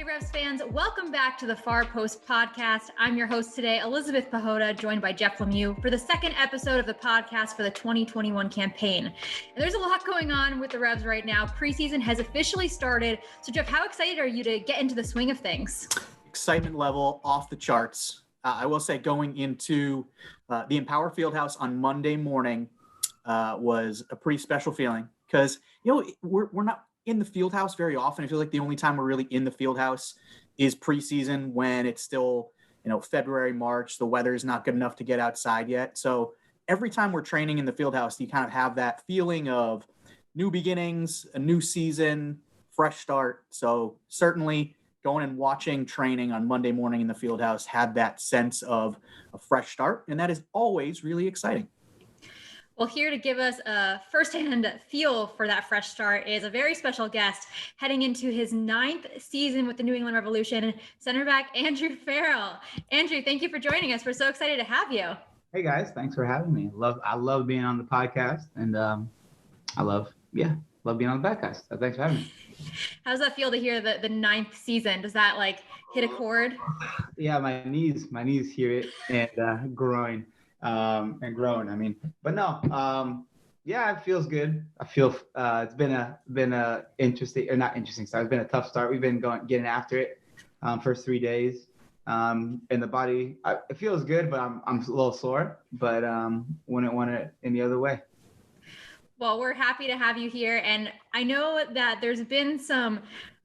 Hey Revs fans, welcome back to the Far Post podcast. I'm your host today, Elizabeth Pajota, joined by Jeff Lemieux for the second episode of the podcast for the 2021 campaign. And there's a lot going on with the Revs right now. Preseason has officially started. So Jeff, how excited are you to get into the swing of things? Excitement level off the charts. I will say going into the Empower Fieldhouse on Monday morning was a pretty special feeling because, we're not in the field house very often. I feel like the only time we're really in the field house is preseason when it's still, February, March, the weather is not good enough to get outside yet. So every time we're training in the field house, you kind of have that feeling of new beginnings, a new season, fresh start. So certainly going and watching training on Monday morning in the field house had that sense of a fresh start. And that is always really exciting. Well, here to give us a firsthand feel for that fresh start is a very special guest heading into his 9th season with the New England Revolution, center back Andrew Farrell. Andrew, thank you for joining us. We're so excited to have you. Hey guys, thanks for having me. I love being on the podcast, and I love being on the podcast. So thanks for having me. How does that feel to hear the 9th season? Does that hit a chord? Yeah, my knees hear it and growing. I mean, but no, yeah, it feels good. I feel it's been a interesting, or not interesting start. It's been a tough start. We've been getting after it first 3 days. And the body, it feels good, but I'm a little sore. But wouldn't want it any other way. Well, we're happy to have you here, and I know that there's been some.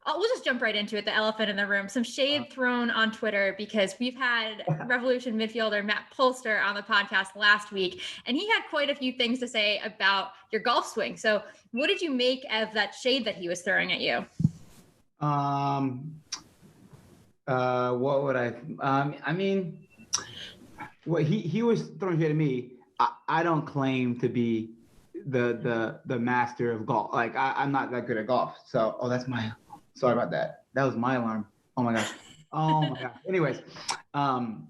We'll just jump right into it. The elephant in the room, some shade thrown on Twitter because we've had Revolution midfielder Matt Polster on the podcast last week, and he had quite a few things to say about your golf swing. So what did you make of that shade that he was throwing at you? What would I mean, what he was throwing shade at me. I don't claim to be the master of golf. I'm not that good at golf. So, sorry about that. That was my alarm. Oh my gosh. Anyways, I'm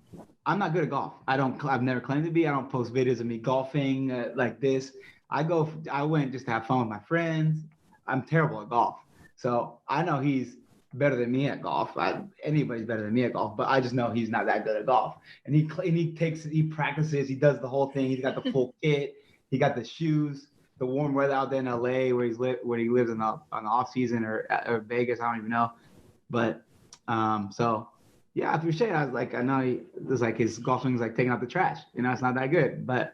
not good at golf. I've never claimed to be. I don't post videos of me golfing like this. I went just to have fun with my friends. I'm terrible at golf. So I know he's better than me at golf. Anybody's better than me at golf, but I just know he's not that good at golf. And he practices, he does the whole thing. He's got the full kit. He got the shoes. The warm weather out there in LA where he lives on the off season or Vegas, I don't even know. But so yeah, I appreciate it. I was like, I know his golf swing is like taking out the trash. It's not that good. But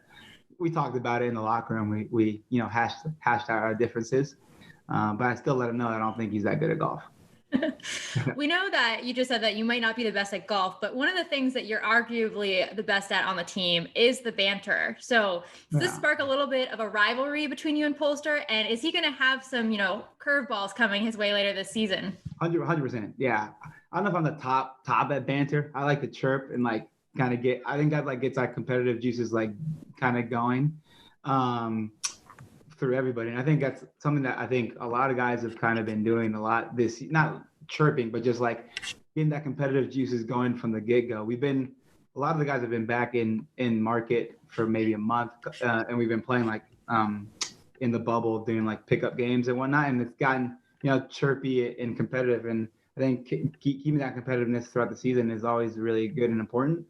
we talked about it in the locker room. We hashed out our differences. But I still let him know I don't think he's that good at golf. We know that you just said that you might not be the best at golf, but one of the things that you're arguably the best at on the team is the banter. So does this spark a little bit of a rivalry between you and Polster? And is he going to have some, curveballs coming his way later this season? 100%. Yeah. I don't know if I'm the top at banter. I like to chirp and kind of I think that gets our competitive juices kind of going through everybody. And I think that's something that I think a lot of guys have kind of been doing a lot not chirping, but just getting that competitive juices going from the get-go. A lot of the guys have been back in market for maybe a month, and we've been playing in the bubble, doing pickup games and whatnot, and it's gotten chirpy and competitive. And I think keeping that competitiveness throughout the season is always really good and important.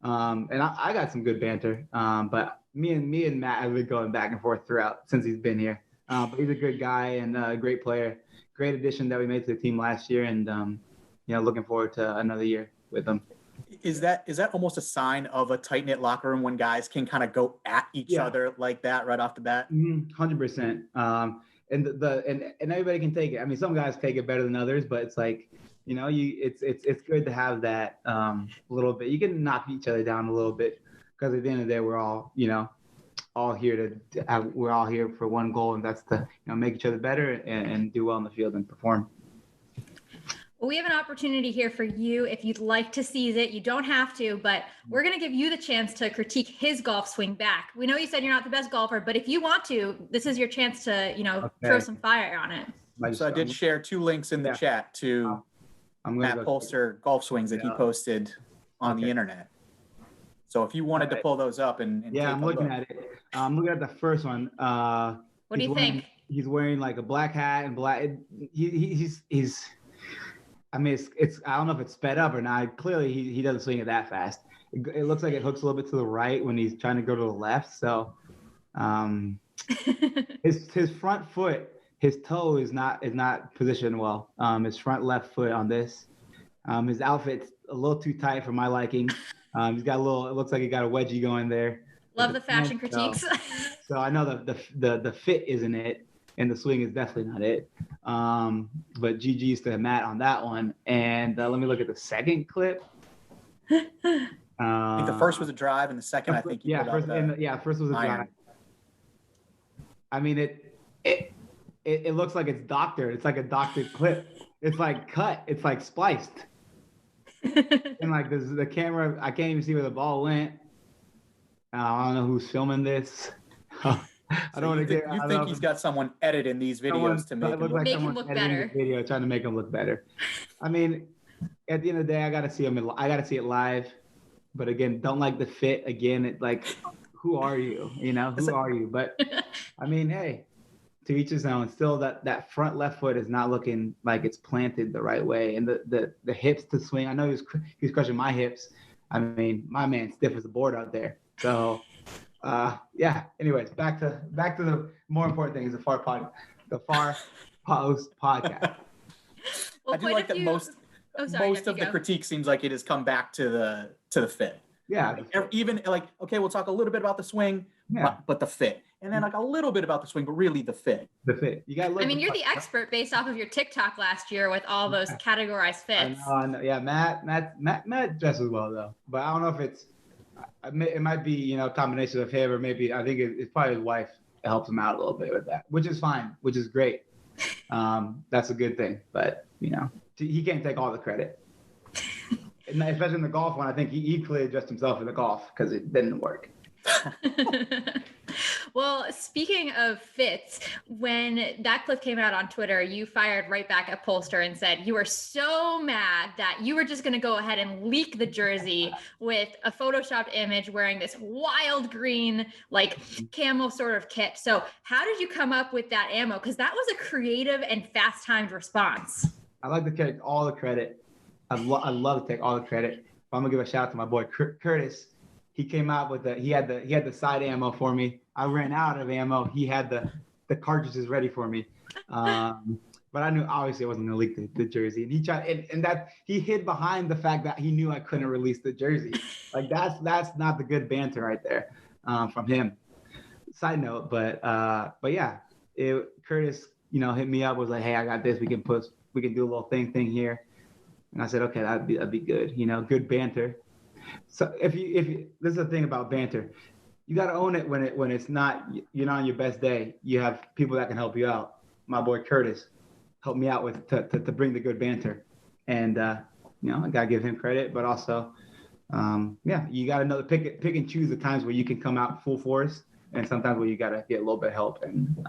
And I got some good banter, but me and Matt have been going back and forth throughout since he's been here. But he's a good guy and a great player. Great addition that we made to the team last year, and looking forward to another year with him. Is that almost a sign of a tight-knit locker room when guys can kind of go at each other like that right off the bat? 100%. And everybody can take it. I mean, some guys take it better than others, but it's it's good to have that little bit. You can knock each other down a little bit because at the end of the day, we're all we're all here for one goal, and that's to make each other better and do well in the field and perform. Well, we have an opportunity here for you if you'd like to seize it. You don't have to, but we're going to give you the chance to critique his golf swing back. We know you said you're not the best golfer, but if you want to, this is your chance to, throw some fire on it. So I did share 2 links in the chat to Matt Polster golf swings that he posted on the internet. So if you wanted to pull those up and I'm looking at it. I'm looking at the first one. What do you think? He's wearing a black hat and black. He's I mean, it's I don't know if it's sped up or not. Clearly, he doesn't swing it that fast. It looks like it hooks a little bit to the right when he's trying to go to the left. So, his front foot, his toe is not positioned well. His front left foot on this. His outfit's a little too tight for my liking. He's got a little. It looks like he got a wedgie going there. Love the fashion critiques. So I know the fit isn't it, and the swing is definitely not it. But GG's to Matt on that one. And let me look at the second clip. I think the first was a drive, and the second, I think, first was a drive. I mean, it looks like it's doctored. It's like a doctored clip. It's like cut. It's like spliced. And like the camera, I can't even see where the ball went. I don't know who's filming this. I don't want to get. You think he's got someone editing these videos to make him look better? Video trying to make him look better. I mean, at the end of the day, I gotta see him. I gotta see it live. But again, don't like the fit. Again, it like, who are you? You know, who are you? But I mean, hey, to each his own. Still, that front left foot is not looking like it's planted the right way, and the hips to swing. I know he's crushing my hips. I mean, my man's stiff as a board out there. So, yeah. Anyways, back to the more important thing is the far post podcast. Well, I do like that most of the critique seems like it has come back to the fit. Yeah. Even like, okay, we'll talk a little bit about the swing, but the fit. And then like a little bit about the swing, but really the fit. The fit. You got. I mean, you're the expert based off of your TikTok last year with all those categorized fits. I know. Yeah, Matt dresses well though, but I don't know if it's. It might be, a combination of him, or maybe I think it's probably his wife that helps him out a little bit with that, which is fine, which is great. That's a good thing, but he can't take all the credit. And especially in the golf one, I think he equally addressed himself in the golf because it didn't work. Well, speaking of fits, when that clip came out on Twitter, you fired right back at Polster and said you were so mad that you were just going to go ahead and leak the jersey with a photoshopped image wearing this wild green, like camo sort of kit. So how did you come up with that ammo? Because that was a creative and fast-timed response. I like to take all the credit. I love to take all the credit. I'm going to give a shout out to my boy, Curtis. He came out with he had the side ammo for me. I ran out of ammo. He had the cartridges ready for me. But I knew obviously I wasn't gonna leak the jersey. And he tried and that he hid behind the fact that he knew I couldn't release the jersey. Like that's not the good banter right there from him. Side note, but yeah, Curtis, hit me up, was like, hey, I got this. We can do a little thing here. And I said, okay, that'd be good. Good banter. So if you this is the thing about banter, you got to own it when it's not, you're not on your best day. You have people that can help you out. My boy Curtis helped me out with to bring the good banter, and I gotta give him credit, but also you got to know pick and choose the times where you can come out full force, and sometimes where you got to get a little bit of help, and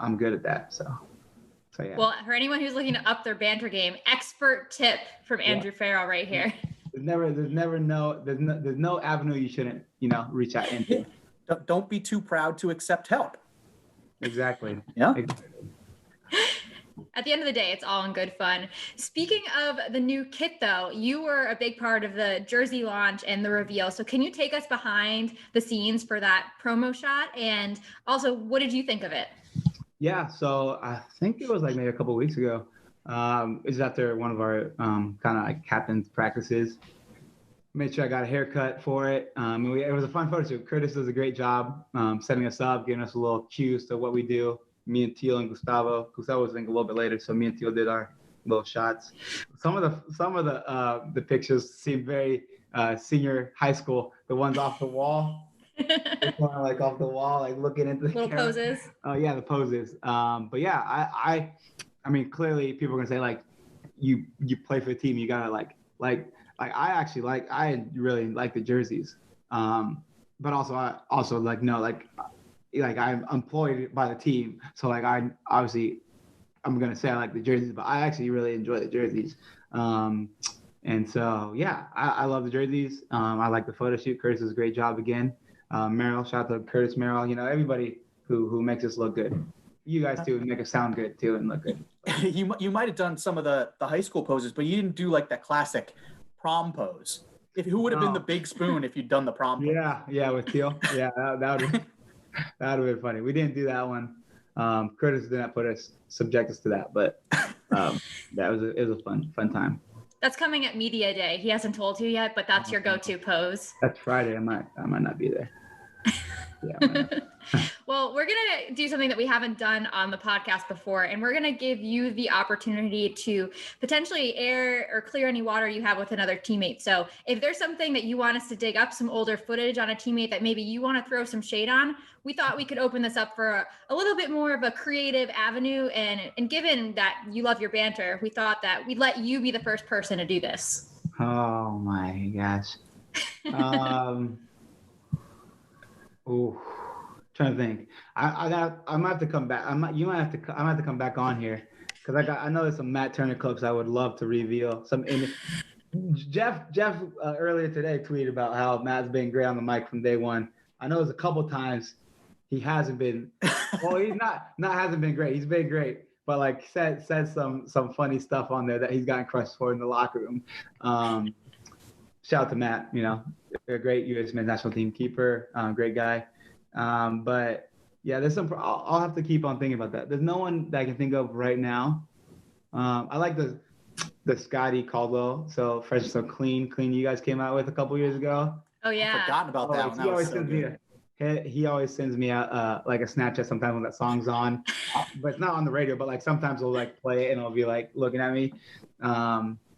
I'm good at that. So yeah. Well, for anyone who's looking to up their banter game, expert tip from Andrew Farrell right here. There's no avenue you shouldn't, reach out into. Don't be too proud to accept help. Exactly. Yeah. At the end of the day, it's all in good fun. Speaking of the new kit, though, you were a big part of the jersey launch and the reveal. So can you take us behind the scenes for that promo shot? And also, what did you think of it? Yeah, so I think it was like maybe a couple of weeks ago. It was after one of our kind of like captain's practices. Made sure I got a haircut for it. It was a fun photo shoot. Curtis does a great job setting us up, giving us a little cues to what we do. Me and Teal and Gustavo. Gustavo was I think a little bit later, so me and Teal did our little shots. Some of the pictures seem very senior high school. The ones off the wall. Just kind of like off the wall, like looking into the little camera. Poses. Oh yeah, the poses. But yeah, I mean, clearly people are gonna say like, you play for the team, you gotta like I really like the jerseys. But also I'm employed by the team, so like I'm gonna say I like the jerseys, but I actually really enjoy the jerseys. And so yeah, I love the jerseys. I like the photo shoot. Curtis does a great job again. Merrill, shout out to Curtis Merrill. Everybody who makes us look good. you guys too make it sound good too and look good. You might have done some of the high school poses, but you didn't do like that classic prom pose. Who would have been the big spoon if you'd done the prom pose? Yeah, with Teal. Yeah, that would have been funny. We didn't do that one. Curtis did not subject us to that, but it was a fun time. That's coming at media day. He hasn't told you yet, but that's your go-to pose. That's Friday. I might not be there. Yeah. Well, we're going to do something that we haven't done on the podcast before, and we're going to give you the opportunity to potentially air or clear any water you have with another teammate. So if there's something that you want us to dig up, some older footage on a teammate that maybe you want to throw some shade on, we thought we could open this up for a little bit more of a creative avenue. And given that you love your banter, we thought that we'd let you be the first person to do this. Oh my gosh. Trying to think. I might have to come back. I might have to come back on here because I know there's some Matt Turner clips I would love to reveal. Jeff earlier today tweeted about how Matt's been great on the mic from day one. I know there's a couple times he hasn't been. Well, he's not hasn't been great. He's been great, but like said some funny stuff on there that he's gotten crushed for in the locker room. Shout out to Matt. A great U.S. men's national team keeper, great guy. But yeah, there's some. I'll have to keep on thinking about that. There's no one that I can think of right now. I like the Scotty Caldwell. So fresh, so clean. You guys came out with a couple years ago. Oh yeah. I forgot about that one. That was so good. He always sends me out like a Snapchat sometimes when that song's on, but it's not on the radio. But like sometimes he'll like play it and he'll be like looking at me.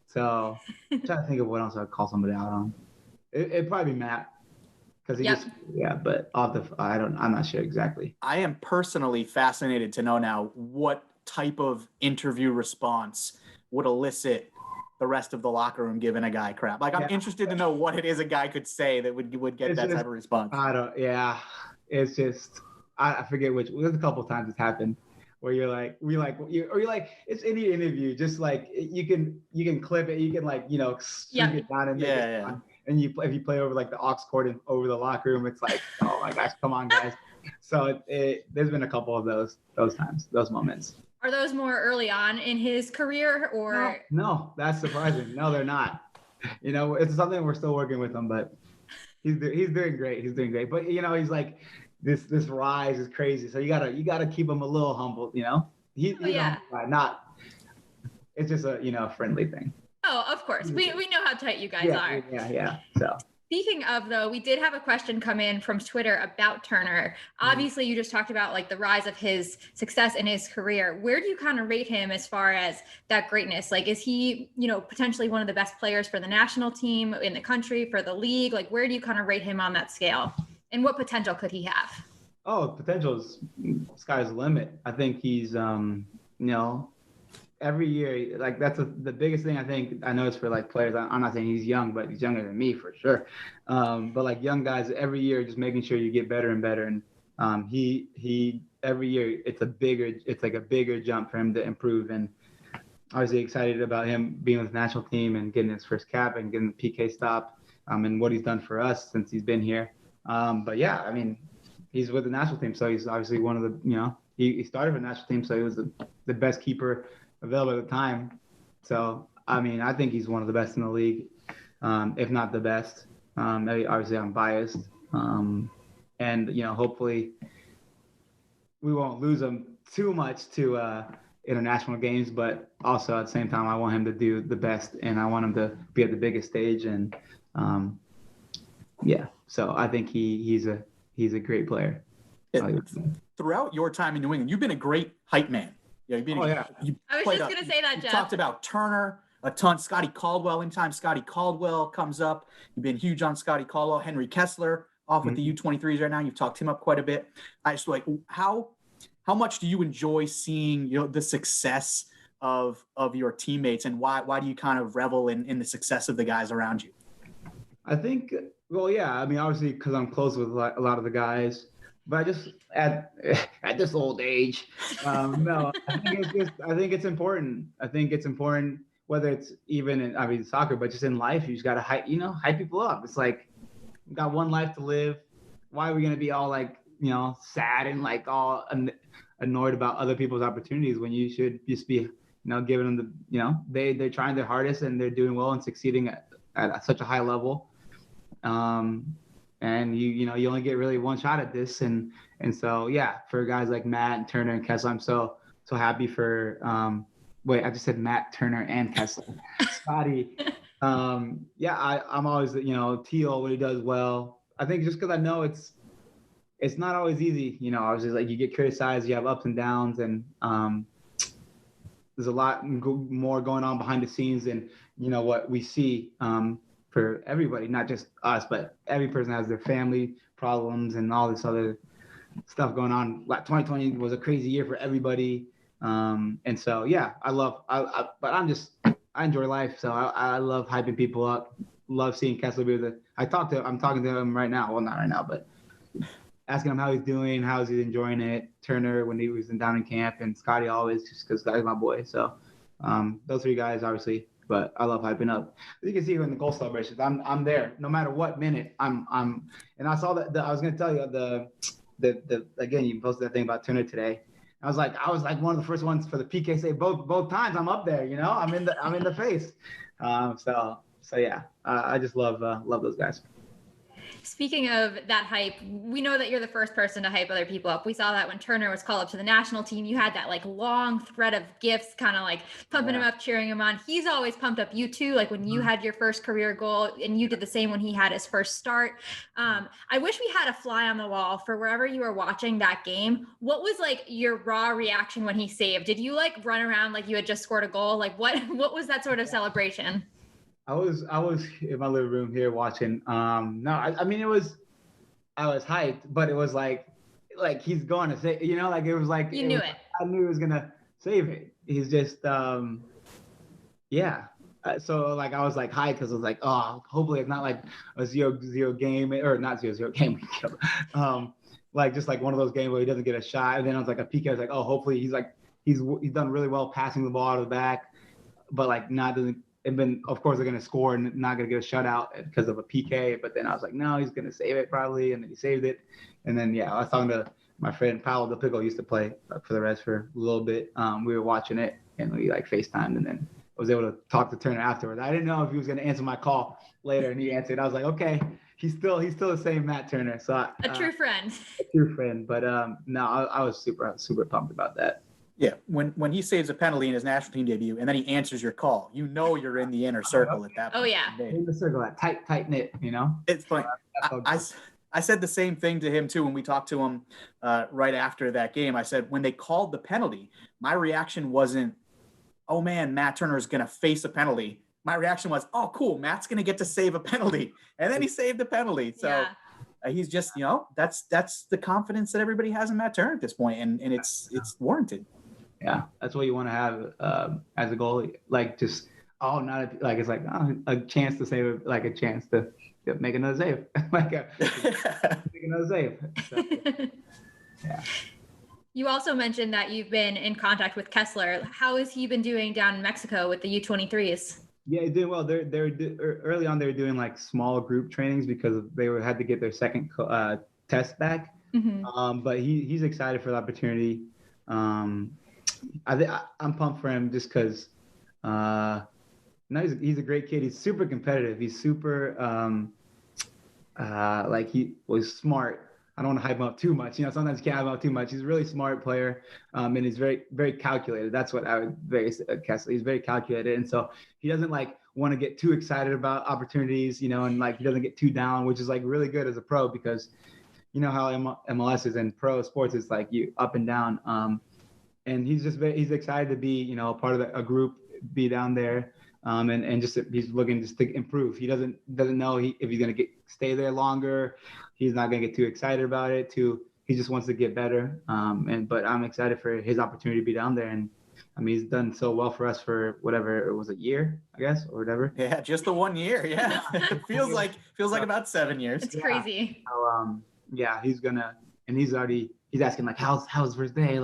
So I'm trying to think of what else I'd call somebody out on. It'd probably be Matt. Because but I'm not sure exactly. I am personally fascinated to know now what type of interview response would elicit the rest of the locker room giving a guy crap. Like, I'm interested to know what it is a guy could say that would get that type of response. It's just, I forget which, there's a couple of times it's happened where you're like, it's any interview, just like, you can clip it, you can like, stream it down and make it fun. And if you play over like the aux cord and over the locker room, it's like, oh my gosh, come on, guys. So there's been a couple of those moments. Are those more early on in his career or? No, that's surprising. No, they're not. It's something we're still working with him, but he's doing great. He's doing great. But he's like this rise is crazy. So you gotta keep him a little humble. He's not. It's just a friendly thing. Oh, of course. We know how tight you guys are. Yeah. So. Speaking of, though, we did have a question come in from Twitter about Turner. Obviously, you just talked about like the rise of his success in his career. Where do you kind of rate him as far as that greatness? Like, is he, potentially one of the best players for the national team in the country, for the league? Like, where do you kind of rate him on that scale? And what potential could he have? Oh, potential is sky's the limit. I think he's, every year, like that's the biggest thing I know is for like players. I'm not saying he's young, but he's younger than me for sure. But like young guys, every year just making sure you get better and better. And he every year it's like a bigger jump for him to improve. And obviously excited about him being with the national team and getting his first cap and getting the PK stop. And what he's done for us since he's been here. But yeah, I mean, he's with the national team, so he's obviously one of the he started with the national team, so he was the best keeper available at the time. So, I mean, I think he's one of the best in the league, if not the best. Obviously, I'm biased. And, hopefully we won't lose him too much to international games, but also at the same time, I want him to do the best, and I want him to be at the biggest stage. And, so I think he's a great player. Throughout your time in New England, you've been a great hype man. I was just going to say that, Jeff. You talked about Turner a ton. Scotty Caldwell, anytime Scotty Caldwell comes up, you've been huge on Scotty Caldwell. Henry Kessler off with the U23s right now. You've talked him up quite a bit. I just like, how much do you enjoy seeing the success of your teammates, and why do you kind of revel in the success of the guys around you? I think, well, yeah, I mean, obviously because I'm close with a lot of the guys. But I just at this old age, no, I think it's important. I think it's important whether it's even in soccer, but just in life, you just gotta hype people up. It's like we got one life to live. Why are we gonna be all like sad and like all annoyed about other people's opportunities when you should just be, giving them they're trying their hardest and they're doing well and succeeding at such a high level. And you only get really one shot at this. And so, yeah, for guys like Matt and Turner and Kessler, I'm so happy for, I just said Matt, Turner, and Kessler. Scotty. I'm always, Teal when he does well. I think just because I know it's not always easy, obviously, like you get criticized, you have ups and downs, and there's a lot more going on behind the scenes than, what we see for everybody, not just us, but every person has their family problems and all this other stuff going on. Like 2020 was a crazy year for everybody. And so, yeah, I enjoy life. So I love hyping people up. Love seeing Kessler be I'm talking to him right now. Well, not right now, but asking him how he's doing, how is he enjoying it. Turner when he was down in camp, and Scotty always, just because Scotty's my boy. So those three guys, obviously, but I love hyping up. You can see in the goal celebrations. I'm there no matter what minute. And I saw that. I was gonna tell you the again, you posted that thing about Turner today. I was like one of the first ones for the PK save both times. I'm up there, I'm in the face. So yeah, I just love those guys. Speaking of that hype, we know that you're the first person to hype other people up. We saw that when Turner was called up to the national team. You had that like long thread of gifts, kind of like pumping him up, cheering him on. He's always pumped up you too, like when you had your first career goal, and you did the same when he had his first start. I wish we had a fly on the wall for wherever you were watching that game. What was like your raw reaction when he saved? Did you like run around like you had just scored a goal? Like what was that sort of celebration? I was in my living room here watching. I mean, I was hyped, but it was like he's going to say, like it was like you knew it. I knew he was gonna save it. He's just, yeah. So like I was like hyped because I was like, oh, hopefully it's not like a 0-0 game or not 0-0 game. Like just like one of those games where he doesn't get a shot, and then I was like a PK. I was like, oh, hopefully he's done really well passing the ball out of the back, but like doesn't. And then, of course, they're going to score and not going to get a shutout because of a PK. But then I was like, no, he's going to save it probably. And then he saved it. And then, yeah, I was talking to my friend Paolo Del Pico, used to play for the Reds for a little bit. We were watching it, and we like FaceTimed, and then I was able to talk to Turner afterwards. I didn't know if he was going to answer my call later, and he answered. I was like, okay, he's still the same Matt Turner. So a true friend. A true friend. But no, I was super pumped about that. Yeah, when he saves a penalty in his national team debut and then he answers your call, you're in the inner circle at that point. Oh, yeah. In the circle, that tight knit, It's funny. I said the same thing to him, too, when we talked to him right after that game. I said, when they called the penalty, my reaction wasn't, oh, man, Matt Turner is going to face a penalty. My reaction was, oh, cool, Matt's going to get to save a penalty. And then he saved the penalty. So he's just, that's the confidence that everybody has in Matt Turner at this point, and it's warranted. Yeah, that's what you want to have as a goalie. Like just it's like a chance to save, like a chance to make another save, make another save. So, yeah. You also mentioned that you've been in contact with Kessler. How has he been doing down in Mexico with the U23s? Yeah, he's doing well. They're early on. They were doing like small group trainings because they had to get their second test back. Mm-hmm. But he's excited for the opportunity. I'm pumped for him just because he's a great kid. He's super competitive. He's super he was smart. I don't want to hype him up too much. Sometimes you can't hype him up too much. He's a really smart player, and he's very, very calculated. That's what I would base Kessler. He's very calculated, and so he doesn't want to get too excited about opportunities, and he doesn't get too down, which is really good as a pro because how MLS is and pro sports is you up and down. And he's he's excited to be, a part of a group, be down there, and just he's looking just to improve. He doesn't know if he's gonna stay there longer. He's not gonna get too excited about it. He just wants to get better. But I'm excited for his opportunity to be down there. And I mean, he's done so well for us for whatever it was, a year, I guess, or whatever. Yeah, just the 1 year. Yeah, it feels like about 7 years. It's crazy. So yeah, he's he's asking how's his first day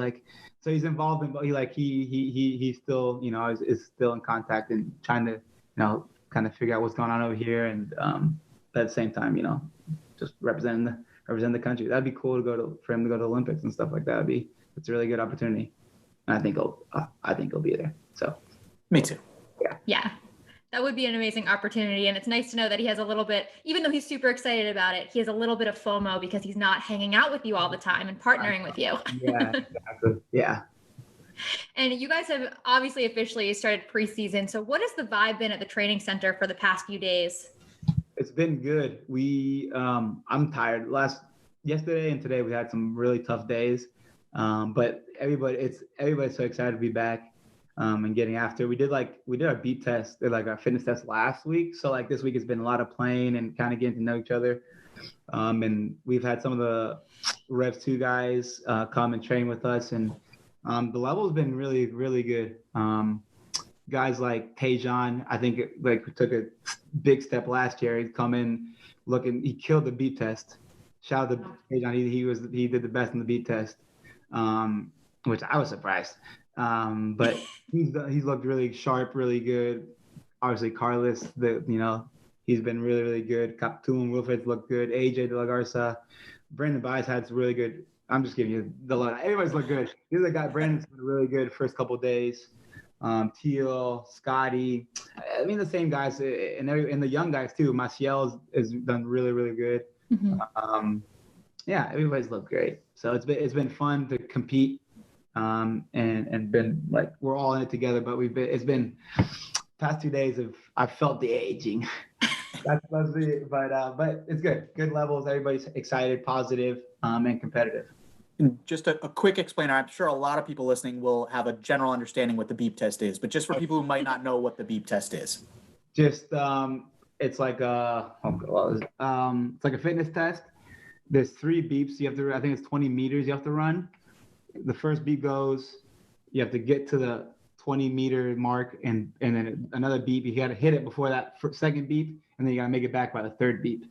So he's involved in, he still, is still in contact and trying to, kind of figure out what's going on over here. And at the same time, just represent the country. That'd be cool for him to go to Olympics and stuff like that. it's a really good opportunity, and I think he'll be there. So, me too. Yeah. That would be an amazing opportunity. And it's nice to know that he has a little bit, even though he's super excited about it, he has a little bit of FOMO because he's not hanging out with you all the time and partnering with you. Yeah, exactly. Yeah. And you guys have obviously officially started preseason. So what has the vibe been at the training center for the past few days? It's been good. I'm tired. Yesterday and today we had some really tough days. But everybody's so excited to be back. And getting after. We did our beat test, like our fitness test last week. So like this week has been a lot of playing and kind of getting to know each other. And we've had some of the Rev 2 guys come and train with us, and the level has been really, really good. Guys like Tejan, I think took a big step last year. He's come in he killed the beat test. Shout out to Tejan. He did the best in the beat test, which I was surprised. But he's looked really sharp, really good. Obviously, Carlos, he's been really, really good. Kaptoum, Wilfred's looked good. AJ De La Garza, Brandon Bias had really good. I'm just giving you the load. Everybody's looked good. The other guy, Brandon's been really good first couple of days. Teal, Scotty, I mean the same guys, and the young guys too. Maciel has done really, really good. Mm-hmm. Yeah, everybody's looked great. So it's been fun to compete. And been like we're all in it together, but it's been past 2 days I've felt the aging. That's mostly, but it's good levels. Everybody's excited, positive, and competitive. And just a quick explainer. I'm sure a lot of people listening will have a general understanding what the beep test is, but just for people who might not know what the beep test is. Just it's like it's like a fitness test. There's 3 beeps you have to. I think it's 20 meters you have to run. The first beep goes, you have to get to the 20-meter mark, and then another beep. You got to hit it before that second beep, and then you got to make it back by the third beep.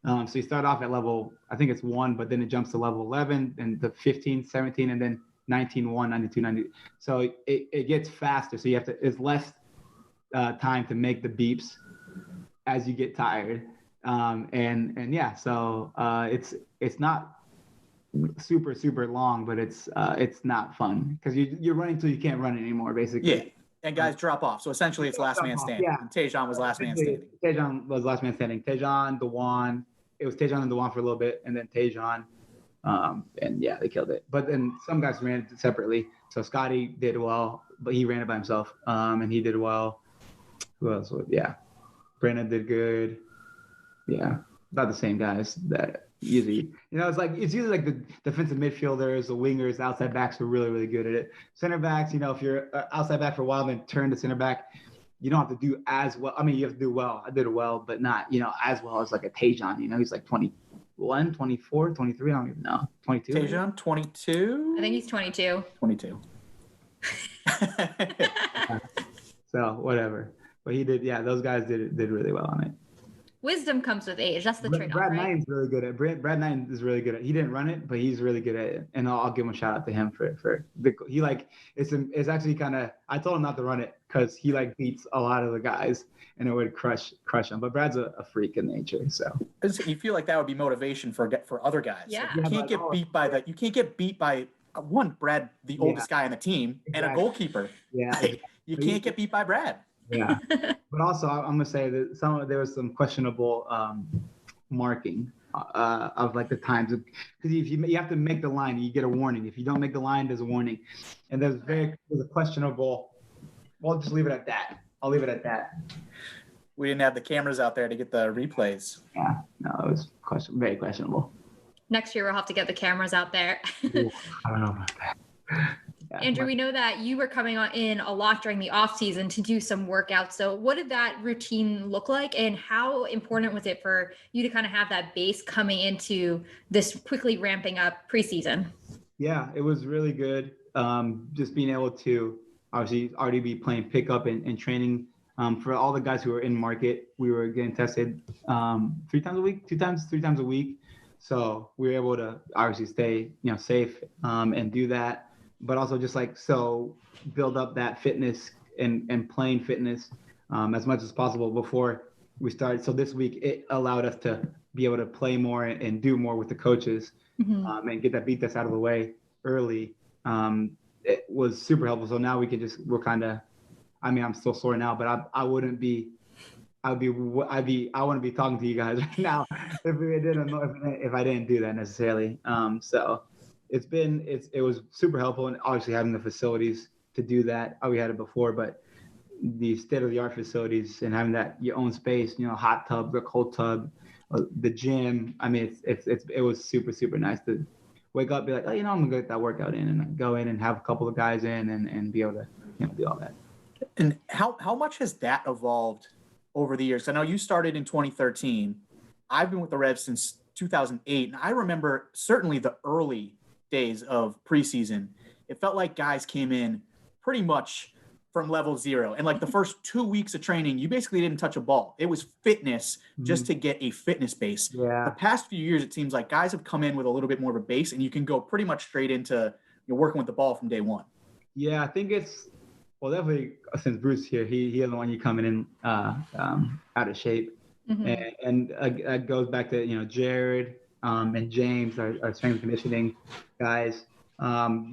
So you start off at level, I think it's 1, but then it jumps to level 11, and the 15, 17, and then 19, 1, 92, 90. So it gets faster. So it's less time to make the beeps as you get tired. And yeah, so it's not super, super long, but it's not fun because you're running till you can't run anymore, basically. Yeah, and guys drop off. So essentially, it's last man standing. Yeah. And Tejan was last man standing. Tejan was last man standing. Tejan, Dewan. It was Tejan and Dewan for a little bit, and then Tejan. And yeah, they killed it. But then some guys ran it separately. So Scotty did well, but he ran it by himself, and he did well. Who else? Yeah, Brandon did good. Yeah, about the same guys that usually, it's usually like the defensive midfielders, the wingers, the outside backs are really, really good at it. Center backs, if you're outside back for a while, then turn to center back, you don't have to do as well. I mean, you have to do well. I did well, but not, as well as like a Tejan, he's like 21, 24, 23. I don't even know. 22. Tejan, 22? I think he's 22. 22. So whatever. But he did, those guys did really well on it. Wisdom comes with age. That's the trade-off, Brad right? Knight is really good at Brad Knight is really good at. He didn't run it, but he's really good at it. And I'll give him a shout out to him for it's actually kind of. I told him not to run it because he beats a lot of the guys and it would crush him. But Brad's a freak in nature, so you feel like that would be motivation for other guys. Yeah. You can't get beat by that. You can't get beat by one Brad, the oldest guy on the team, and a goalkeeper. Yeah, you can't get beat by Brad. Yeah, but also I'm gonna say that there was some questionable marking of the times because if you have to make the line, you get a warning. If you don't make the line, there's a warning, and there's a questionable. Well, I'll just leave it at that. I'll leave it at that. We didn't have the cameras out there to get the replays. Yeah, no, it was very questionable. Next year we'll have to get the cameras out there. Ooh, I don't know about that. Yeah, Andrew, we know that you were coming in a lot during the off season to do some workouts. So what did that routine look like and how important was it for you to kind of have that base coming into this quickly ramping up preseason? Yeah, it was really good. Just being able to obviously already be playing pickup and training. For all the guys who were in market, we were getting tested 3 times a week, 3 times a week. So we were able to obviously stay, safe and do that. But also just build up that fitness and playing fitness as much as possible before we started. So this week it allowed us to be able to play more and do more with the coaches and get that beat test out of the way early it was super helpful. So now we're kind of, I mean, I'm still sore now, but I wouldn't be I wouldn't be talking to you guys right now if I didn't do that necessarily. So it was super helpful, and obviously having the facilities to do that. We had it before, but the state of the art facilities and having that your own space, hot tub, the cold tub, the gym. I mean, it was super nice to wake up, be like, oh, I'm gonna get that workout in, and go in and have a couple of guys in and be able to do all that. And how much has that evolved over the years? I know you started in 2013. I've been with the Revs since 2008, and I remember certainly the early days of preseason. It felt like guys came in pretty much from level zero, and like the first 2 weeks of training, you basically didn't touch a ball. It was fitness just to get a fitness base. Yeah. The past few years, it seems like guys have come in with a little bit more of a base, and you can go pretty much straight into working with the ball from day one. Yeah, I think it's definitely since Bruce here, he doesn't want you coming in out of shape, and that goes back to Jared and James, our strength and conditioning guys,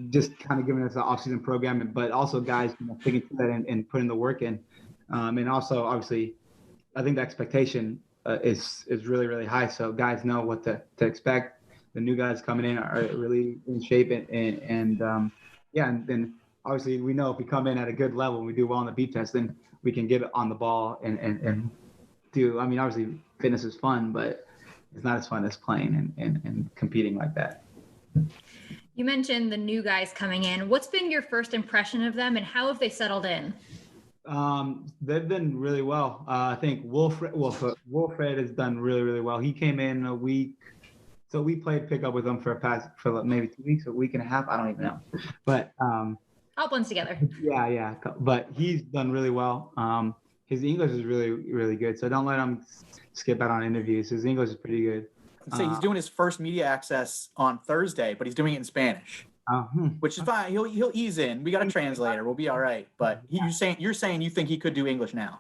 just kind of giving us an off-season program, but also guys sticking to that and putting the work in, and also obviously, I think the expectation is really high, so guys know what to expect. The new guys coming in are really in shape and then. Obviously, we know if we come in at a good level and we do well on the beep test, then we can get on the ball and do. I mean, obviously, fitness is fun, but it's not as fun as playing and competing like that. You mentioned the new guys coming in. What's been your first impression of them, and how have they settled in? They've done really well. I think Wilfred has done really well. He came in a week. So we played pickup with him for maybe 2 weeks, a week and a half. I don't even know, but all blends together. Yeah. But he's done really well. His English is really good. So don't let him skip out on interviews. His English is pretty good. I'd say he's doing his first media access on Thursday, but he's doing it in Spanish, which is fine. He'll ease in. We got a translator. We'll be all right. But you're saying you think he could do English now?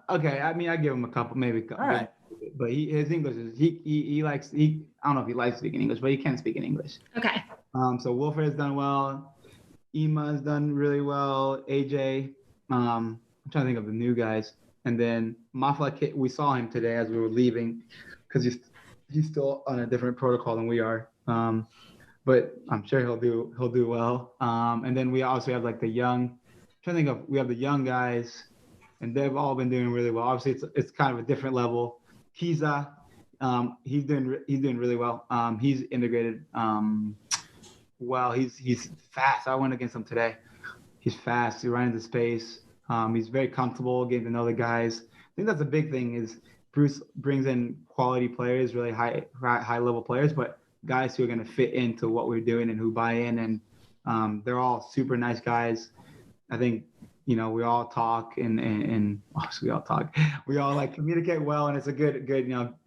Okay. I mean, I give him a couple, maybe. All right. But his English is he likes I don't know if he likes speaking English, but he can speak in English. Okay. So Wilfred has done well. Ema has done really well. AJ, I'm trying to think of the new guys. And then Mafla, we saw him today as we were leaving because he's still on a different protocol than we are. But I'm sure he'll do well. And then we also have like we have the young guys, and they've all been doing really well. Obviously, it's kind of a different level. Kiza, he's doing really well. He's integrated. Well, he's fast. I went against him today. He's fast. He's right into space. He's very comfortable getting to know the guys. I think that's a big thing is Bruce brings in quality players, really high level players, but guys who are going to fit into what we're doing and who buy in. And they're all super nice guys. I think, we all talk and we all talk. We all like communicate well, and it's a good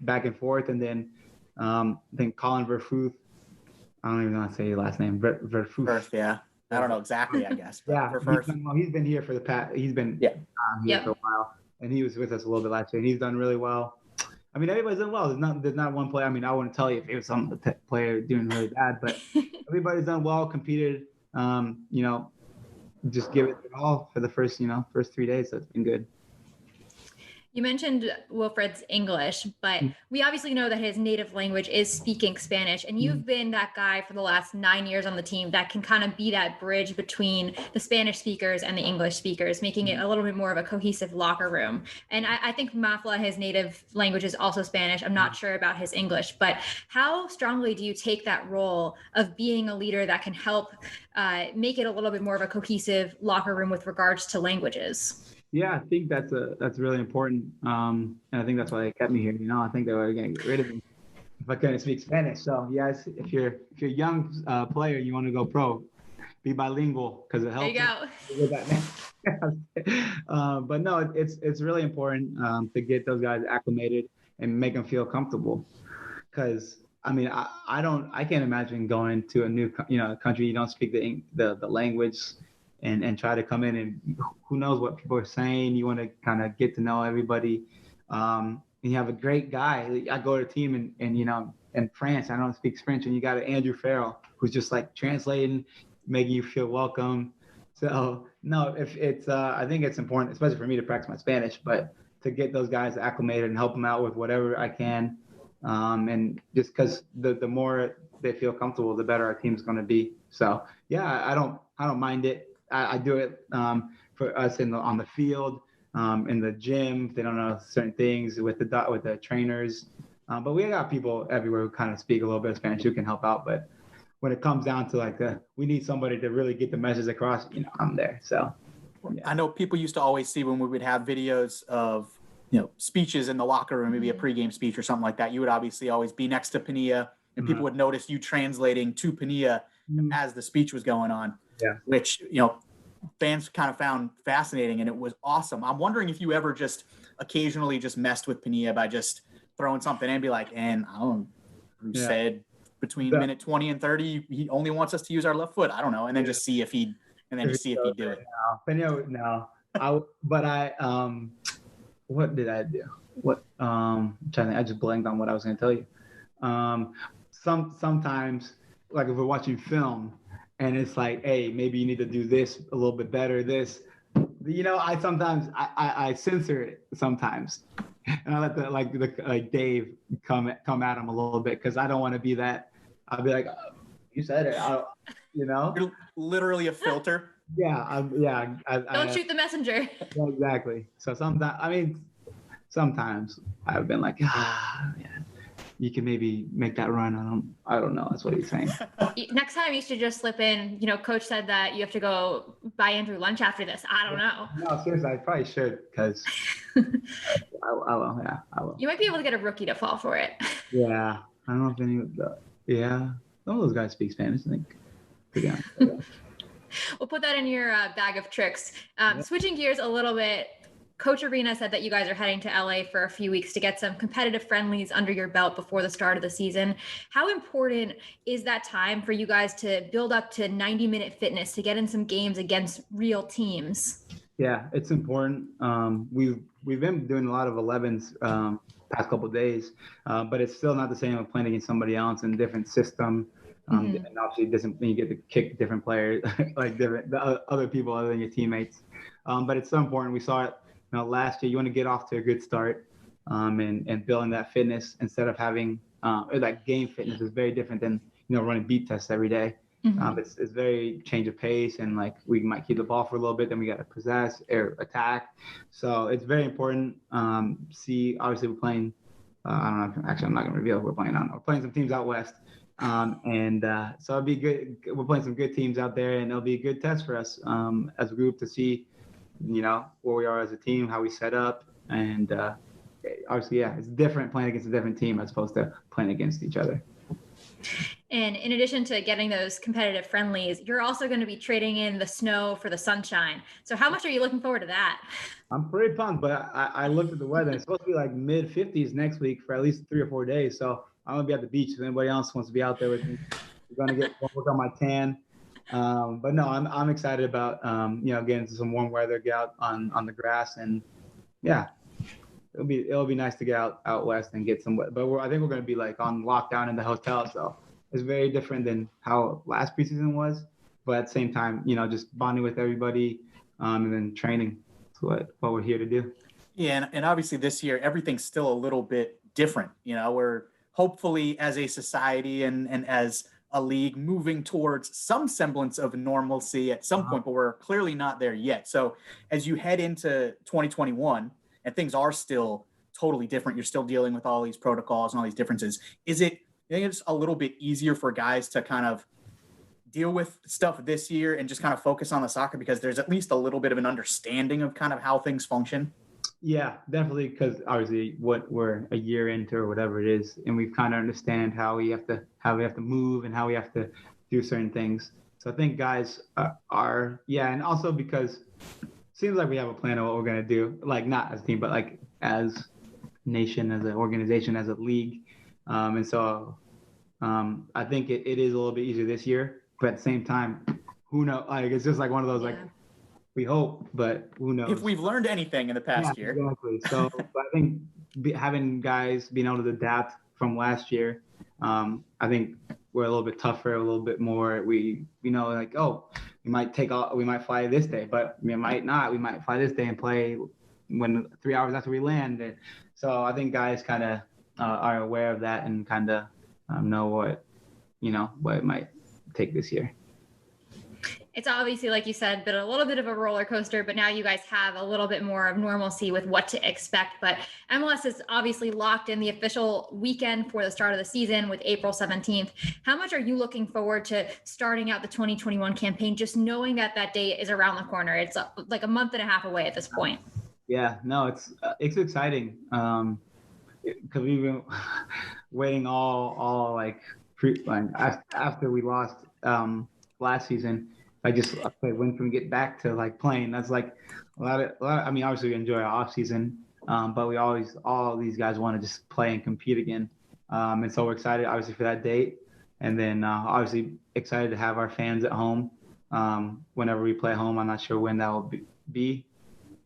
back and forth. And then I think Colin Verfuth, I don't even know how to say your last name. Verfuth, yeah. I don't know exactly, I guess. Yeah, he's been here for the past. He's been here for a while, and he was with us a little bit last year, and he's done really well. I mean, everybody's done well. There's not one player. I mean, I wouldn't tell you if it was some player doing really bad, but everybody's done well, competed. Just give it all for the first 3 days. So it's been good. You mentioned Wilfred's English, but we obviously know that his native language is speaking Spanish, and you've been that guy for the last 9 years on the team that can kind of be that bridge between the Spanish speakers and the English speakers, making it a little bit more of a cohesive locker room. And I think Mafla, his native language is also Spanish. I'm not sure about his English, but how strongly do you take that role of being a leader that can help make it a little bit more of a cohesive locker room with regards to languages? Yeah, I think that's really important, and I think that's why they kept me here. I think they were going to get rid of me if I couldn't speak Spanish. So yes, if you're a young player, you want to go pro, be bilingual because it helps. There you go. But no, it's really important to get those guys acclimated and make them feel comfortable. Because I mean, I can't imagine going to a new country you don't speak the language. And try to come in and who knows what people are saying. You want to kind of get to know everybody. and you have a great guy. I go to a team in France, I don't speak French, and you got Andrew Farrell who's just like translating, making you feel welcome. So no, if it's I think it's important, especially for me to practice my Spanish, but to get those guys acclimated and help them out with whatever I can. And just because the more they feel comfortable, the better our team's going to be. So yeah, I don't mind it. I do it for us on the field, in the gym. If they don't know certain things with the trainers, but we got people everywhere who kind of speak a little bit of Spanish who can help out. But when it comes down to we need somebody to really get the message across, I'm there. So yeah. I know people used to always see when we would have videos of speeches in the locker room, maybe a pregame speech or something like that. You would obviously always be next to Pania, and people would notice you translating to Pania as the speech was going on. Yeah. Which fans kind of found fascinating, and it was awesome. I'm wondering if you ever just occasionally just messed with Pania by just throwing something in and be like, and I don't know who said between minute 20 and 30 he only wants us to use our left foot. I don't know, and then just see if he'd do it. No. What did I do? I'm trying to think. I just blanked on what I was going to tell you. Sometimes, like if we're watching film and it's like, hey, maybe you need to do this a little bit better. I sometimes I censor it sometimes, and I let Dave come at him a little bit because I don't want to be that. I'll be like, oh, you said it. You're literally a filter. Yeah, Don't shoot the messenger. Yeah, exactly. So sometimes I've been like, you can maybe make that run. I don't know. That's what he's saying. Next time you should just slip in, Coach said that you have to go buy Andrew lunch after this. I don't know. No, seriously, I probably should because I will. Yeah, I will. You might be able to get a rookie to fall for it. Yeah. I don't know if any of some of those guys speak Spanish, I think. To be honest. We'll put that in your bag of tricks. Switching gears a little bit, Coach Arena said that you guys are heading to LA for a few weeks to get some competitive friendlies under your belt before the start of the season. How important is that time for you guys to build up to 90-minute fitness to get in some games against real teams? Yeah, it's important. We've been doing a lot of 11s past couple of days, but it's still not the same as playing against somebody else in a different system. And obviously it doesn't mean you get to kick different players, like other people other than your teammates. But it's so important. We saw it last year. You want to get off to a good start and building that fitness instead of having that game fitness is very different than running beat tests every day. It's very change of pace, and we might keep the ball for a little bit, then we got to possess or attack. So it's very important. Obviously we're playing. I don't know. Actually, I'm not going to reveal who we're playing on. We're playing some teams out west. So it'll be good. We're playing some good teams out there, and it'll be a good test for us as a group to see, where we are as a team, how we set up, and obviously, it's different playing against a different team as opposed to playing against each other. And in addition to getting those competitive friendlies, you're also going to be trading in the snow for the sunshine. So how much are you looking forward to that? I'm pretty pumped, but I looked at the weather. It's supposed to be like mid 50s next week for at least 3 or 4 days. So I'm going to be at the beach if anybody else wants to be out there with me. We're going to work on my tan. But no, I'm excited about, getting into some warm weather, get out on the grass, and it'll be nice to get out west and get some wet. But I think we're going to be on lockdown in the hotel. So it's very different than how last preseason was. But at the same time, just bonding with everybody and then training. That's what we're here to do. Yeah. And obviously this year, everything's still a little bit different. We're hopefully as a society and as a league moving towards some semblance of normalcy at some point, but we're clearly not there yet. So as you head into 2021 and things are still totally different, you're still dealing with all these protocols and all these differences. You think it's a little bit easier for guys to kind of deal with stuff this year and just kind of focus on the soccer because there's at least a little bit of an understanding of kind of how things function? Yeah, definitely, because obviously what we're a year into or whatever it is, and we kind of understand how we have to move and how we have to do certain things. So I think guys are and also because it seems like we have a plan of what we're gonna do, not as a team, but as nation, as an organization, as a league, and so I think it is a little bit easier this year, but at the same time, who knows? It's just one of those we hope, but who knows? If we've learned anything in the past year. Exactly. So I think having guys being able to adapt from last year. I think we're a little bit tougher, a little bit more. We know like, oh, we might fly this day, but we might not. We might fly this day and play when 3 hours after we land. And so I think guys kind of are aware of that and kind of know what it might take this year. It's obviously, like you said, been a little bit of a roller coaster, but now you guys have a little bit more of normalcy with what to expect. But MLS is obviously locked in the official weekend for the start of the season with April 17th. How much are you looking forward to starting out the 2021 campaign, just knowing that that date is around the corner? It's like a month and a half away at this point. Yeah, no, it's exciting because we've been waiting all like after we lost last season. When can we get back to like playing? That's like a lot. I mean, obviously we enjoy our off season, but all these guys want to just play and compete again. And so we're excited, obviously, for that date. And then obviously excited to have our fans at home whenever we play home. I'm not sure when that will be.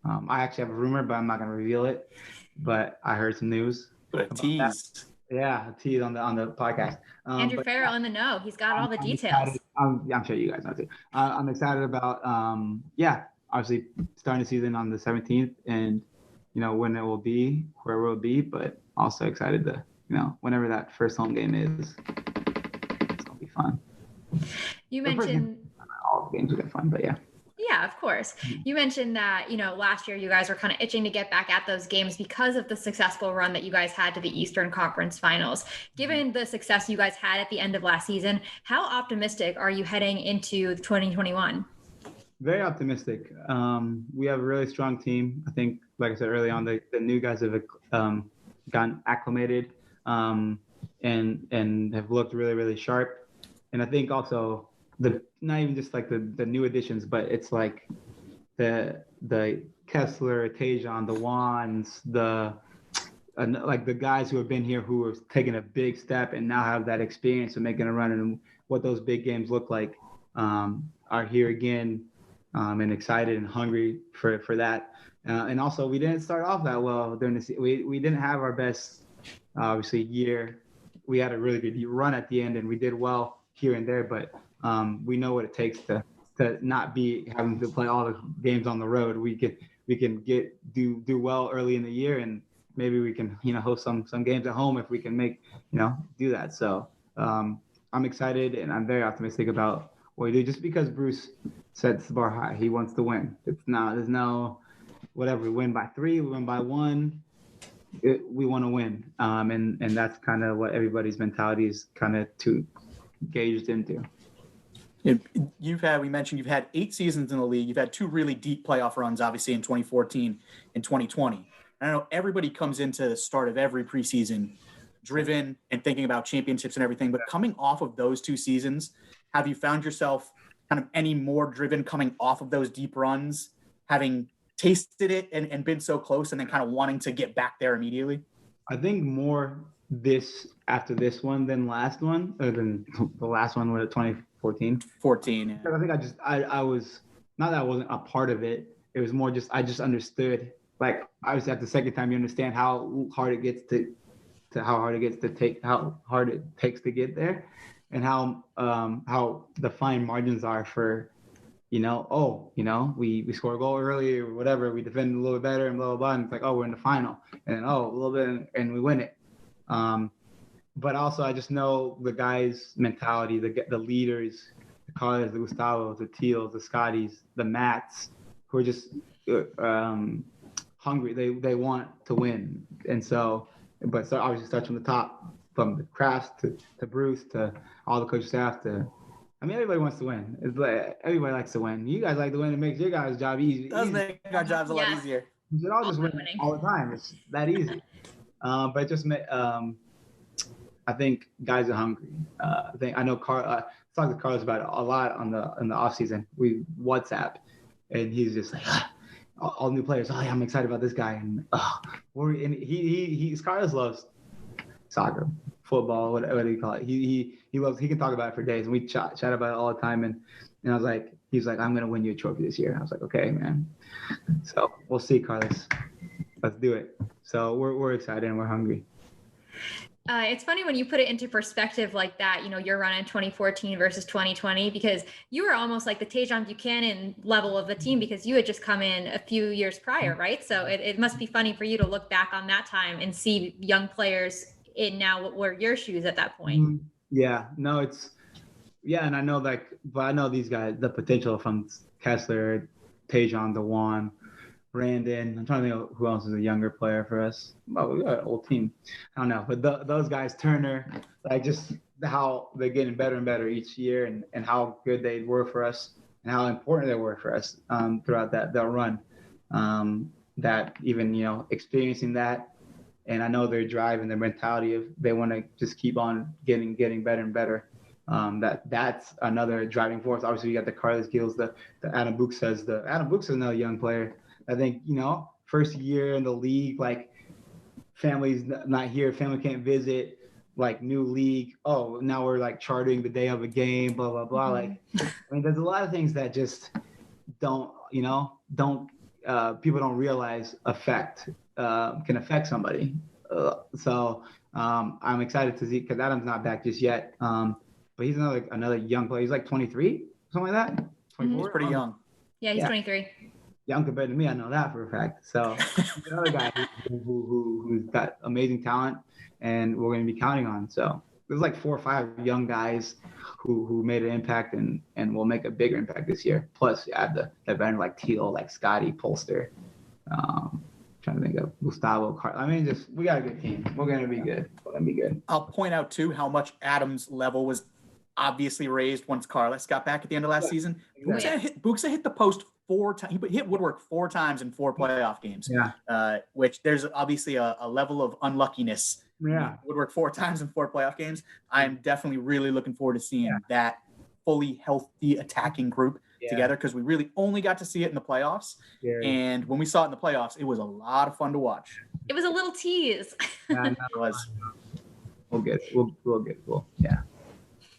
I actually have a rumor, but I'm not going to reveal it. But I heard some news. But a tease. That. Yeah, a tease on the podcast. Andrew Farrell in the know. He's got all the details. I'm sure you guys know too. I'm excited about obviously starting the season on the 17th, and when it will be, where it will be, but also excited to whenever that first home game is, it's gonna be fun. You mentioned all the games will get fun, but yeah. Yeah, of course. You mentioned that, last year you guys were kind of itching to get back at those games because of the successful run that you guys had to the Eastern Conference Finals. Given the success you guys had at the end of last season, how optimistic are you heading into 2021? Very optimistic. We have a really strong team. I think, like I said early on, the new guys have gotten acclimated and have looked really, really sharp. And I think also not even just like the new additions, but it's like the Kessler, Tajon, the Wands, like the guys who have been here who have taken a big step and now have that experience of making a run and what those big games look like are here again and excited and hungry for that. And also we didn't start off that well during the season. We didn't have our best obviously year. We had a really good run at the end and we did well here and there, but we know what it takes to not be having to play all the games on the road. We can do well early in the year, and maybe we can host some games at home if we can do that. So I'm excited and I'm very optimistic about what we do. Just because Bruce sets the bar high, he wants to win. There's no whatever. We win by 3, we win by 1. We want to win, and that's kind of what everybody's mentality is kind of too gauged into. We mentioned you've had 8 seasons in the league. You've had 2 really deep playoff runs, obviously in 2014 and 2020. I know everybody comes into the start of every preseason driven and thinking about championships and everything, but coming off of those 2 seasons, have you found yourself kind of any more driven coming off of those deep runs, having tasted it and been so close and then kind of wanting to get back there immediately? I think more after this one than last one, or than the last one was 2014. 14. Yeah. I think I was, not that I wasn't a part of it. It was more just, I just understood, like, obviously at the second time you understand how hard it gets to how hard it takes to get there, and how the fine margins are for, we score a goal early or whatever, we defend a little bit better and blah, blah, blah. And it's like, oh, we're in the final. And then, a little bit and we win it. But also I just know the guys' mentality, the leaders, the Carlos, the Gustavos, the Teals, the Scotties, the Matts, who are just hungry. They want to win. And so obviously starts from the top, from the Crafts to Bruce to all the coaching staff everybody wants to win. It's like everybody likes to win. You guys like to win. It makes your guys' job easy. It does make our jobs a lot easier. You should all just win all the time. It's that easy. But it just I think guys are hungry. I know I talked to Carlos about it a lot in the off season. We WhatsApp, and he's just like, all new players. Oh, yeah, I'm excited about this guy, and Carlos loves soccer, football, whatever you call it. He can talk about it for days, and we chat about it all the time. And I was like, he's like, I'm gonna win you a trophy this year. I was like, okay, man. So we'll see, Carlos. Let's do it. So we're excited and we're hungry. It's funny when you put it into perspective like that, your run in 2014 versus 2020, because you were almost like the Tajon Buchanan level of the team because you had just come in a few years prior, right? So it must be funny for you to look back on that time and see young players in now what were your shoes at that point. Mm-hmm. Yeah, no, and I know but I know these guys, the potential from Kessler, Tajon, DeJuan, Brandon. I'm trying to think of who else is a younger player for us. Oh, we got an old team. I don't know, but those guys, Turner, like just how they're getting better and better each year, and how good they were for us, and how important they were for us throughout that run. That even experiencing that, and I know their drive and their mentality of they want to just keep on getting better and better. That's another driving force. Obviously, you got the Carlos Gills, the Adam Buxas. Adam Buxas is another young player. I think, first year in the league, like family's not here, family can't visit, like new league. Oh, now we're like charting the day of a game, blah, blah, blah. Mm-hmm. Like, I mean, there's a lot of things that just people don't realize can affect somebody. So I'm excited to see, because Adam's not back just yet. But he's another young player. He's like 23, something like that. 24. He's pretty young. Yeah, he's 23. Young compared to me, I know that for a fact. So he's another guy who's got amazing talent, and we're going to be counting on. So there's like 4 or 5 young guys who made an impact and will make a bigger impact this year. Plus, you add the veteran like Teal, like Scotty, Polster. Trying to think of Gustavo. I mean, we got a good team. We're going to be good. We're going to be good. I'll point out too how much Adam's level was obviously raised once Carlos got back at the end of last season. Exactly. Buxa hit the post 4 times. He hit woodwork 4 times in 4 playoff games. Yeah. Which there's obviously a level of unluckiness. Yeah. Woodwork 4 times in 4 playoff games. I am definitely really looking forward to seeing that fully healthy attacking group together, because we really only got to see it in the playoffs. Yeah. And when we saw it in the playoffs, it was a lot of fun to watch. It was a little tease. Yeah, it was. We'll get. Yeah.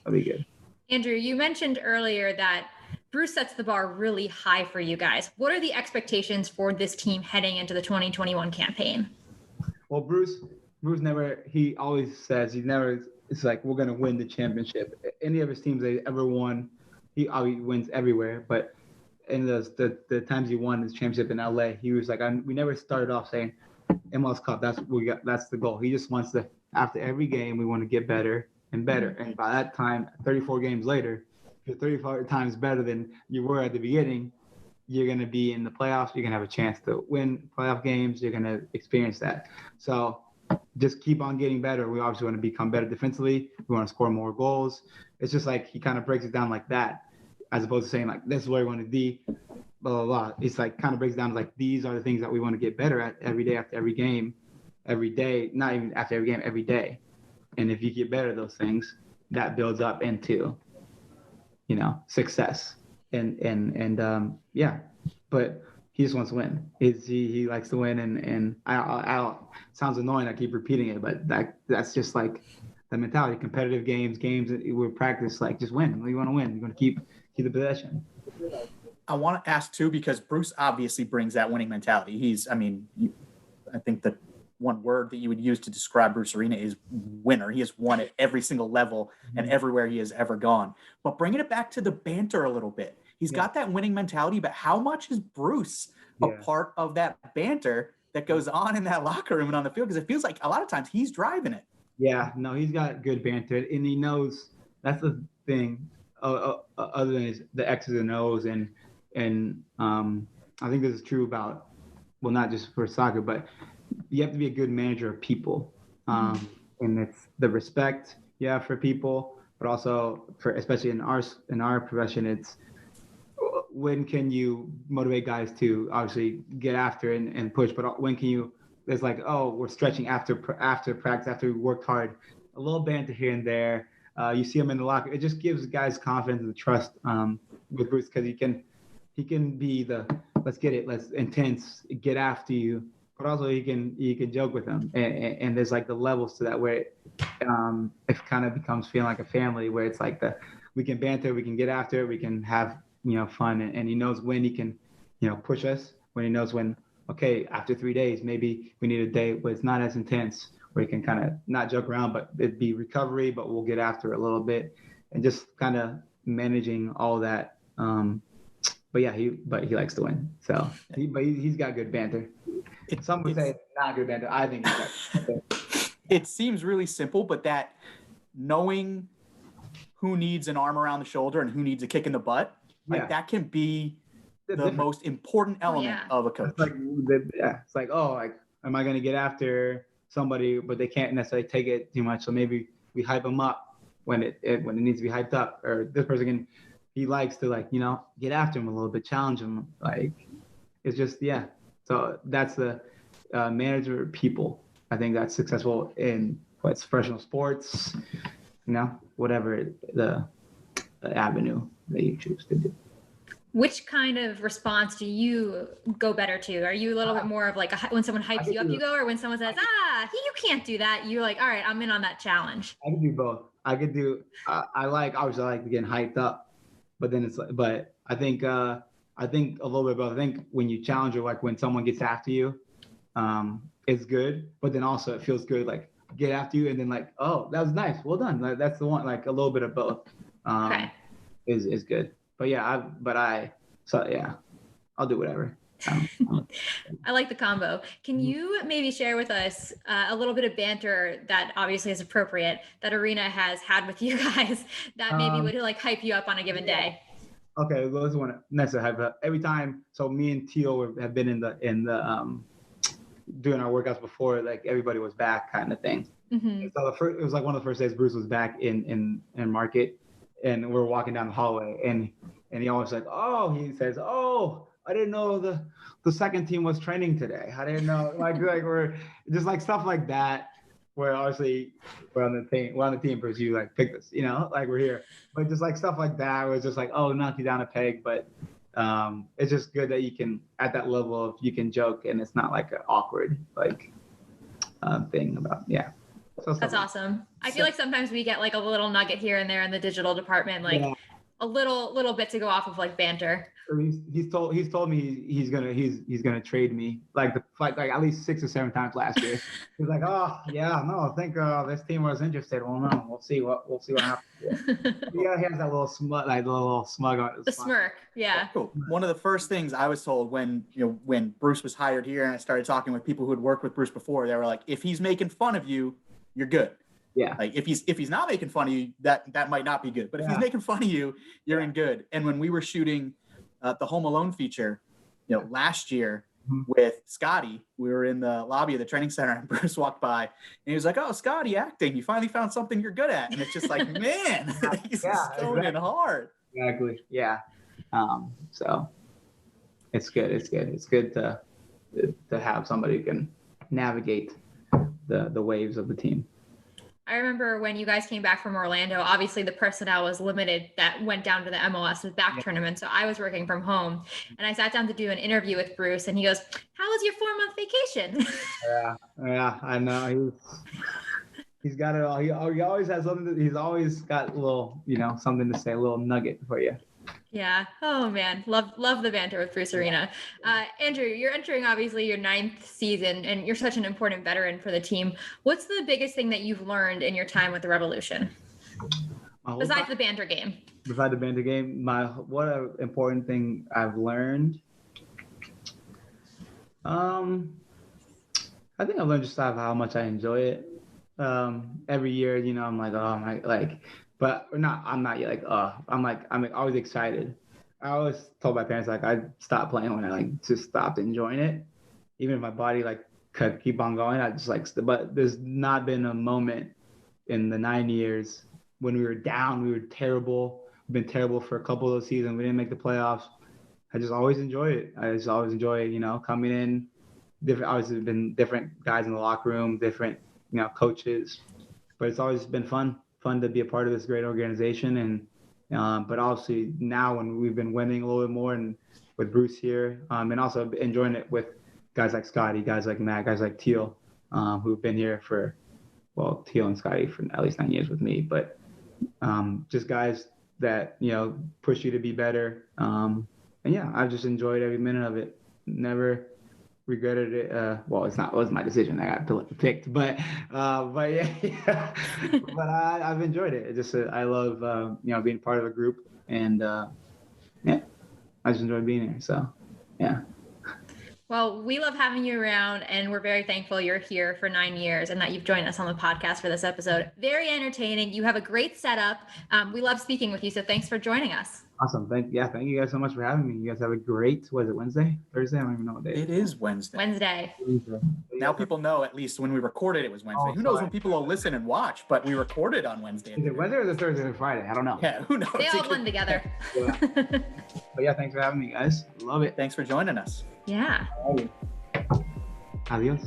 That'll be good. Andrew, you mentioned earlier that Bruce sets the bar really high for you guys. What are the expectations for this team heading into the 2021 campaign? Well, Bruce he always says it's like, we're going to win the championship. Any of his teams they ever won, he wins everywhere. But in the times he won his championship in LA, he was like, we never started off saying MLS Cup. That's the goal. He just wants to, after every game, we want to get better and better. And by that time, 34 games later, if you're 34 times better than you were at the beginning, you're going to be in the playoffs. You're going to have a chance to win playoff games. You're going to experience that. So just keep on getting better. We obviously want to become better defensively. We want to score more goals. It's just like he kind of breaks it down like that, as opposed to saying like, this is where we want to be, blah, blah, blah. It's like kind of breaks down like, these are the things that we want to get better at every day after every game, every day, not even after every game, every day. And if you get better at those things, that builds up into, success. And but he just wants to win. He likes to win, and I sounds annoying. I keep repeating it, but that's just like the mentality. Competitive games we practice, like, just win. You want to win. You want to keep the possession. I want to ask too, because Bruce obviously brings that winning mentality. I think the one word that you would use to describe Bruce Arena is winner. He has won at every single level and everywhere he has ever gone. But bringing it back to the banter a little bit, he's got that winning mentality, but how much is Bruce a part of that banter that goes on in that locker room and on the field? Because it feels like a lot of times he's driving it. Yeah, no, he's got good banter, and he knows that's the thing. Other than the X's and O's, and I think this is true about, well, not just for soccer, but you have to be a good manager of people, and it's the respect you have for people, but also especially in our profession, it's when can you motivate guys to obviously get after and push, but when can you? It's like, oh, we're stretching after practice, after we worked hard, a little banter here and there. You see him in the locker. It just gives guys confidence and trust with Bruce, because he can be the let's get it, let's intense, get after you, but also he can joke with them, and there's like the levels to that where it kind of becomes feeling like a family, where it's like we can banter, we can get after it, we can have fun, and he knows when he can push us, when he knows when, okay, after 3 days, maybe we need a day where it's not as intense, where you can kind of not joke around, but it'd be recovery, but we'll get after it a little bit, and just kind of managing all that. But yeah, he likes to win. So, he's got good banter. Some would say not good banter. I think he's got good banter. It seems really simple, but that knowing who needs an arm around the shoulder and who needs a kick in the butt, like that can be the most important element of a coach. It's like, it's like, oh, like, am I going to get after somebody, but they can't necessarily take it too much. So maybe we hype them up when it needs to be hyped up, or this person he likes to, like, get after him a little bit, challenge him. Like, it's just, So that's the manager of people. I think that's successful in professional sports, whatever the avenue that you choose to do. Which kind of response do you go better to? Are you a little bit more of like when someone hypes you up, you go, or when someone says, you can't do that, you're like, all right, I'm in on that challenge? I can do both. I could do, I like getting hyped up, but then it's like, but I think a little bit both. I think when you challenge, or like when someone gets after you, it's good, but then also it feels good, like get after you, and then like, oh, that was nice, well done. Like, that's the one, like a little bit of both is good. But I'll do whatever. I like the combo. Can you maybe share with us a little bit of banter that obviously is appropriate that Arena has had with you guys that maybe would like hype you up on a given day? Okay, well, this one necessarily hype up every time. So me and Teal have been in the doing our workouts before, like everybody was back, kind of thing. Mm-hmm. So it was like one of the first days Bruce was back in market, and we're walking down the hallway, and he always like, he says, I didn't know the second team was training today. I didn't know, like we're just like stuff like that, where obviously we're on the team because you like picked us, like we're here, but just like stuff like that was just like, knock you down a peg. But it's just good that you can, at that level, you can joke and it's not like an awkward thing about So that's awesome. I feel like sometimes we get like a little nugget here and there in the digital department, like a little bit to go off of like banter. He's told me he's gonna trade me like at least 6 or 7 times last year. He's like, I think this team was interested. Well, no, we'll see what happens. He has that little smug, like the little smug on the smirk. Yeah. Cool. One of the first things I was told when Bruce was hired here, and I started talking with people who had worked with Bruce before, they were like, if he's making fun of you, you're good. Yeah. Like if he's not making fun of you, that might not be good. But if he's making fun of you, you're in good. And when we were shooting the Home Alone feature, last year with Scotty, we were in the lobby of the training center, and Bruce walked by, and he was like, "Oh, Scotty, acting! You finally found something you're good at." And it's just like, man, he's going in hard. Exactly. Yeah. So it's good. It's good to have somebody who can navigate the waves of the team. I remember when you guys came back from Orlando, obviously the personnel was limited that went down to the MLS back tournament. So I was working from home, and I sat down to do an interview with Bruce, and he goes, "How was your 4-month vacation?" Yeah, I know. He's got it all. He always has something. He's always got a little, something to say, a little nugget for you. Yeah. Oh man. Love the banter with Bruce Arena. Andrew, you're entering obviously your 9th season, and you're such an important veteran for the team. What's the biggest thing that you've learned in your time with the Revolution? Besides the banter game. Besides the banter game, what an important thing I've learned. I think I've learned just how much I enjoy it. Every year, I'm like, oh my, like. But I'm not yet I'm always excited. I always told my parents, like, I stopped playing when I just stopped enjoying it. Even if my body could keep on going, I just but there's not been a moment in the 9 years when we were down, we were terrible. We've been terrible for a couple of those seasons. We didn't make the playoffs. I just always enjoy it. I just always enjoy, coming in. Obviously been different guys in the locker room, different, coaches, but it's always been fun to be a part of this great organization. And but obviously now when we've been winning a little bit more, and with Bruce here, and also enjoying it with guys like Scotty, guys like Matt, guys like Teal, who've been here for, Teal and Scotty for at least 9 years with me, but just guys that, push you to be better. And I've just enjoyed every minute of it. Never regretted it. Well, it was my decision. I got picked, but yeah. But I've enjoyed it. It just I love being part of a group, and yeah, I just enjoy being here. So yeah. Well, we love having you around, and we're very thankful you're here for 9 years and that you've joined us on the podcast for this episode. Very entertaining. You have a great setup. We love speaking with you, so thanks for joining us. Awesome. Thank you guys so much for having me. You guys have a great, was it Wednesday? Thursday? I don't even know what day. It is Wednesday. Wednesday. Now people know, at least when we recorded, it was Wednesday. Who knows when people will listen and watch, but we recorded on Wednesday. Is it Wednesday or the Thursday or Friday? I don't know. Yeah, who knows? They all blend together. Yeah. But yeah, thanks for having me, guys. Love it. Thanks for joining us. Yeah. Adios.